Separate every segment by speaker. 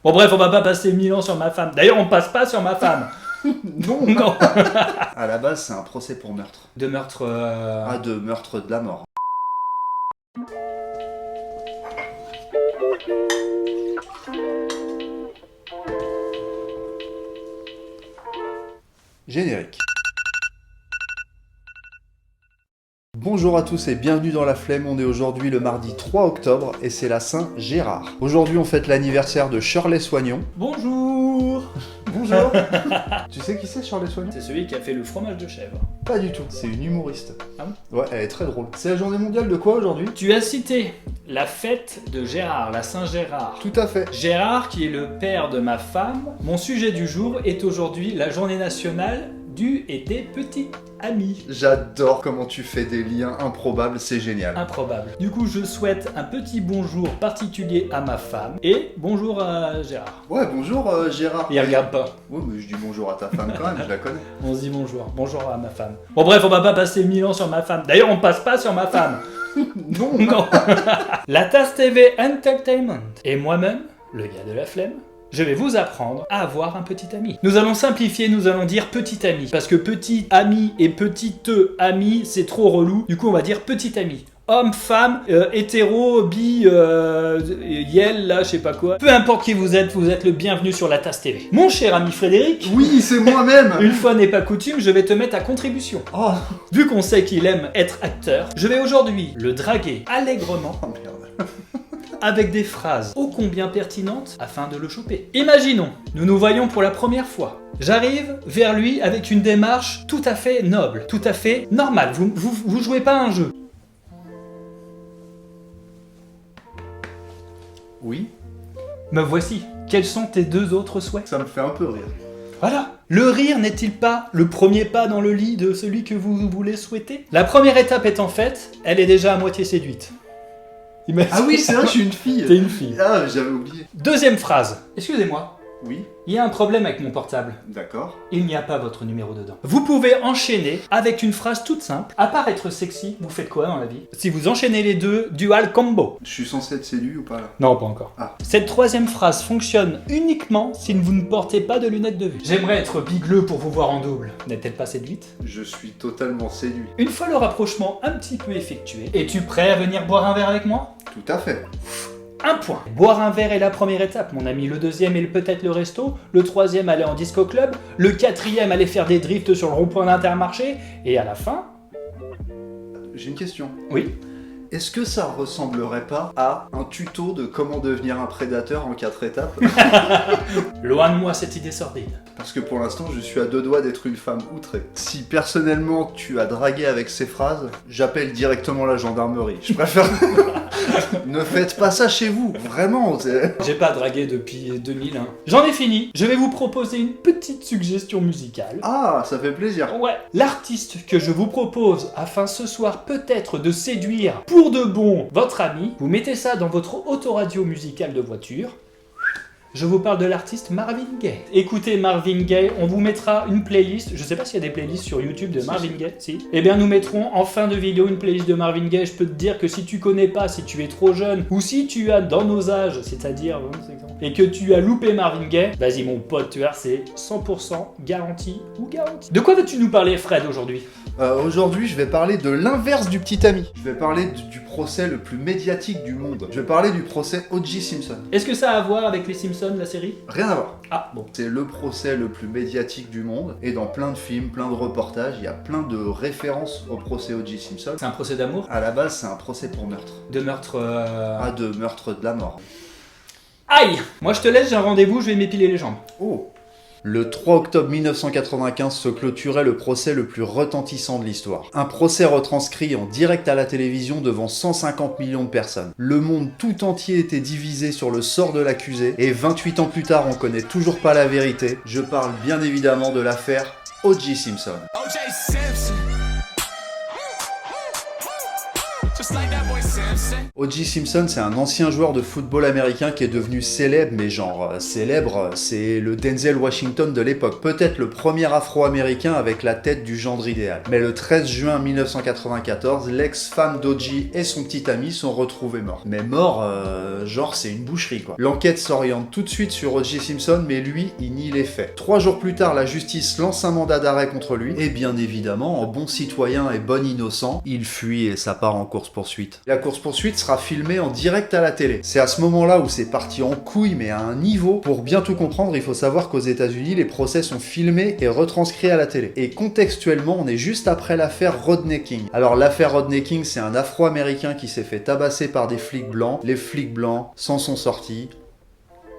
Speaker 1: Bon bref, on va pas passer 1000 ans sur ma femme. D'ailleurs, on passe pas sur ma femme.
Speaker 2: Non.
Speaker 1: Non.
Speaker 2: À la base, c'est un procès pour meurtre.
Speaker 1: De meurtre...
Speaker 2: Ah, de meurtre de la mort. Générique. Bonjour à tous et bienvenue dans La Flemme, on est aujourd'hui le mardi 3 octobre et c'est la Saint-Gérard. Aujourd'hui on fête l'anniversaire de Shirley Soignon.
Speaker 1: Bonjour.
Speaker 2: Bonjour. Tu sais qui c'est Shirley Soignon?
Speaker 1: C'est celui qui a fait le fromage de chèvre.
Speaker 2: Pas du tout, c'est une humoriste.
Speaker 1: Ah bon?
Speaker 2: Ouais, elle est très drôle. C'est la journée mondiale de quoi aujourd'hui?
Speaker 1: Tu as cité la fête de Gérard, la Saint-Gérard.
Speaker 2: Tout à fait.
Speaker 1: Gérard, qui est le père de ma femme. Mon sujet du jour est aujourd'hui la journée nationale du et des petits amis.
Speaker 2: J'adore comment tu fais des liens improbables, c'est génial.
Speaker 1: Improbable. Du coup, je souhaite un petit bonjour particulier à ma femme et bonjour à Gérard.
Speaker 2: Ouais, bonjour Gérard.
Speaker 1: Il regarde pas.
Speaker 2: Ouais, mais je dis bonjour à ta femme quand même, je la connais.
Speaker 1: On se dit bonjour. Bonjour à ma femme. Bon bref, on va pas passer 1000 ans sur ma femme. D'ailleurs, on passe pas sur ma femme.
Speaker 2: Non.
Speaker 1: Non. La Tasse TV Entertainment et moi-même, le gars de la flemme, je vais vous apprendre à avoir un petit ami. Nous allons simplifier, nous allons dire petit ami. Parce que petit ami et petite ami, c'est trop relou. Du coup, on va dire petit ami. Homme, femme, hétéro, bi, yel, là, je sais pas quoi. Peu importe qui vous êtes le bienvenu sur la Tasse TV. Mon cher ami Frédéric,
Speaker 2: Oui, c'est moi-même.
Speaker 1: une fois n'est pas coutume, je vais te mettre à contribution.
Speaker 2: Oh,
Speaker 1: Vu qu'on sait qu'il aime être acteur, je vais aujourd'hui le draguer allègrement
Speaker 2: oh merde.
Speaker 1: avec des phrases ô combien pertinentes afin de le choper. Imaginons, nous nous voyons pour la première fois. J'arrive vers lui avec une démarche tout à fait noble, tout à fait normale. Vous jouez pas à un jeu.
Speaker 2: Oui,
Speaker 1: Me voici. Quels sont tes deux autres souhaits?
Speaker 2: ça me fait un peu rire.
Speaker 1: Voilà. Le rire n'est-il pas le premier pas dans le lit de celui que vous voulez souhaiter? La première étape étant faite, elle est déjà à moitié séduite.
Speaker 2: Ah oui, c'est vrai, je suis une fille.
Speaker 1: T'es une fille.
Speaker 2: Ah, j'avais oublié.
Speaker 1: Deuxième phrase. Excusez-moi,
Speaker 2: Oui,
Speaker 1: il y a un problème avec mon portable.
Speaker 2: d'accord.
Speaker 1: Il n'y a pas votre numéro dedans. Vous pouvez enchaîner avec une phrase toute simple. À part être sexy, vous faites quoi dans la vie? Si vous enchaînez les deux, dual combo.
Speaker 2: Je suis censé être séduit ou pas là?
Speaker 1: Non, pas encore.
Speaker 2: Ah.
Speaker 1: Cette troisième phrase fonctionne uniquement si vous ne portez pas de lunettes de vue. J'aimerais être bigleux pour vous voir en double. N'est-elle pas séduite?
Speaker 2: Je suis totalement séduit.
Speaker 1: Une fois le rapprochement un petit peu effectué, es-tu prêt à venir boire un verre avec moi?
Speaker 2: Tout à fait.
Speaker 1: Un point. Boire un verre est la première étape, mon ami. Le deuxième est peut-être le resto. Le troisième, aller en disco club. Le quatrième, aller faire des drifts sur le rond-point d'Intermarché. Et à la fin...
Speaker 2: J'ai une question.
Speaker 1: Oui.
Speaker 2: Est-ce que ça ressemblerait pas à un tuto de comment devenir un prédateur en 4 étapes?
Speaker 1: Loin de moi cette idée sordide.
Speaker 2: Parce que pour l'instant, je suis à 2 doigts d'être une femme outrée. Si personnellement tu as dragué avec ces phrases, j'appelle directement la gendarmerie. Je préfère... Ne faites pas ça chez vous, vraiment.
Speaker 1: J'ai pas dragué depuis 2001. J'en ai fini. Je vais vous proposer une petite suggestion musicale.
Speaker 2: Ah, ça fait plaisir.
Speaker 1: Ouais, l'artiste que je vous propose afin ce soir peut-être de séduire pour de bon votre ami, vous mettez ça dans votre autoradio musicale de voiture. Je vous parle de l'artiste Marvin Gaye. Écoutez Marvin Gaye, on vous mettra une playlist. Je sais pas s'il y a des playlists sur YouTube de Marvin Gaye. Si. Eh bien, nous mettrons en fin de vidéo une playlist de Marvin Gaye. Je peux te dire que si tu connais pas, si tu es trop jeune, ou si tu as dans nos âges, c'est-à-dire 25 ans, et que tu as loupé Marvin Gaye, vas-y mon pote, tu vois, c'est 100% garanti ou garanti. De quoi veux-tu nous parler, Fred, aujourd'hui?
Speaker 2: Aujourd'hui, je vais parler de l'inverse du petit ami. Je vais parler du procès le plus médiatique du monde. Je vais parler du procès O.J. Simpson.
Speaker 1: Est-ce que ça a à voir avec les Simpsons, la série?
Speaker 2: Rien à voir.
Speaker 1: Ah, bon.
Speaker 2: C'est le procès le plus médiatique du monde. Et dans plein de films, plein de reportages, il y a plein de références au procès O.J. Simpson.
Speaker 1: C'est un procès d'amour?
Speaker 2: À la base, c'est un procès pour meurtre.
Speaker 1: De meurtre...
Speaker 2: Ah, de meurtre de la mort.
Speaker 1: Aïe! Moi je te laisse, j'ai un rendez-vous, je vais m'épiler les jambes.
Speaker 2: Oh! Le 3 octobre 1995 se clôturait le procès le plus retentissant de l'histoire. Un procès retranscrit en direct à la télévision devant 150 millions de personnes. Le monde tout entier était divisé sur le sort de l'accusé, et 28 ans plus tard on connaît toujours pas la vérité. Je parle bien évidemment de l'affaire O.J. Simpson.
Speaker 3: O.J. Simpson. Just
Speaker 2: O.J. Simpson, c'est un ancien joueur de football américain qui est devenu célèbre, mais genre célèbre, c'est le Denzel Washington de l'époque. Peut-être le premier afro-américain avec la tête du gendre idéal. Mais le 13 juin 1994, l'ex-femme d'O.J. et son petit ami sont retrouvés morts. Mais morts, genre c'est une boucherie quoi. L'enquête s'oriente tout de suite sur O.J. Simpson, mais lui, il nie les faits. 3 jours plus tard, la justice lance un mandat d'arrêt contre lui, et bien évidemment, en bon citoyen et bon innocent, il fuit et ça part en course-poursuite. La course-poursuite sera filmée en direct à la télé. C'est à ce moment-là où c'est parti en couille, mais à un niveau. Pour bien tout comprendre, il faut savoir qu'aux États-Unis, les procès sont filmés et retranscrits à la télé. Et contextuellement, on est juste après l'affaire Rodney King. Alors l'affaire Rodney King, c'est un Afro-Américain qui s'est fait tabasser par des flics blancs. Les flics blancs s'en sont sortis.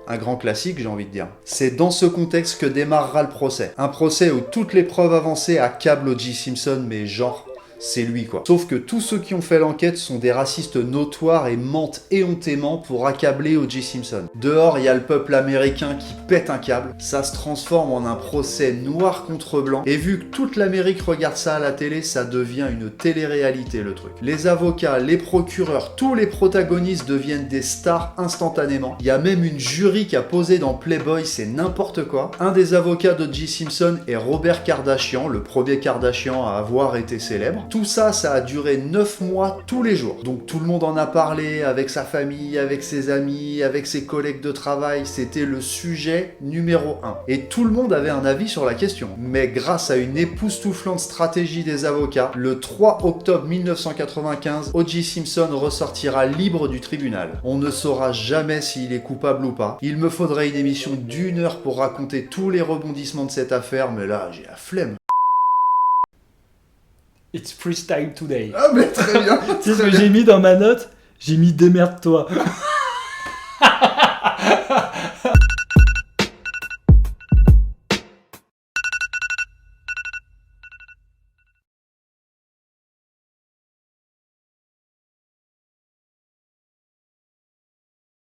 Speaker 2: Un grand classique, j'ai envie de dire. C'est dans ce contexte que démarrera le procès. Un procès où toutes les preuves avancées accablent O.J. Simpson, mais genre... c'est lui quoi. Sauf que tous ceux qui ont fait l'enquête sont des racistes notoires et mentent éhontément pour accabler O.J. Simpson. Dehors, il y a le peuple américain qui pète un câble, ça se transforme en un procès noir contre blanc, et vu que toute l'Amérique regarde ça à la télé, ça devient une télé-réalité le truc. Les avocats, les procureurs, tous les protagonistes deviennent des stars instantanément. Il y a même une jury qui a posé dans Playboy, c'est n'importe quoi. Un des avocats d'O.J. Simpson est Robert Kardashian, le premier Kardashian à avoir été célèbre. Tout ça, ça a duré 9 mois tous les jours. Donc tout le monde en a parlé avec sa famille, avec ses amis, avec ses collègues de travail. C'était le sujet numéro 1. Et tout le monde avait un avis sur la question. Mais grâce à une époustouflante stratégie des avocats, le 3 octobre 1995, O.J. Simpson ressortira libre du tribunal. On ne saura jamais s'il est coupable ou pas. Il me faudrait une émission d'1 heure pour raconter tous les rebondissements de cette affaire, mais là, j'ai la flemme.
Speaker 1: It's freestyle today.
Speaker 2: Ah mais très bien.
Speaker 1: Tu sais ce que j'ai mis dans ma note? J'ai mis démerde-toi.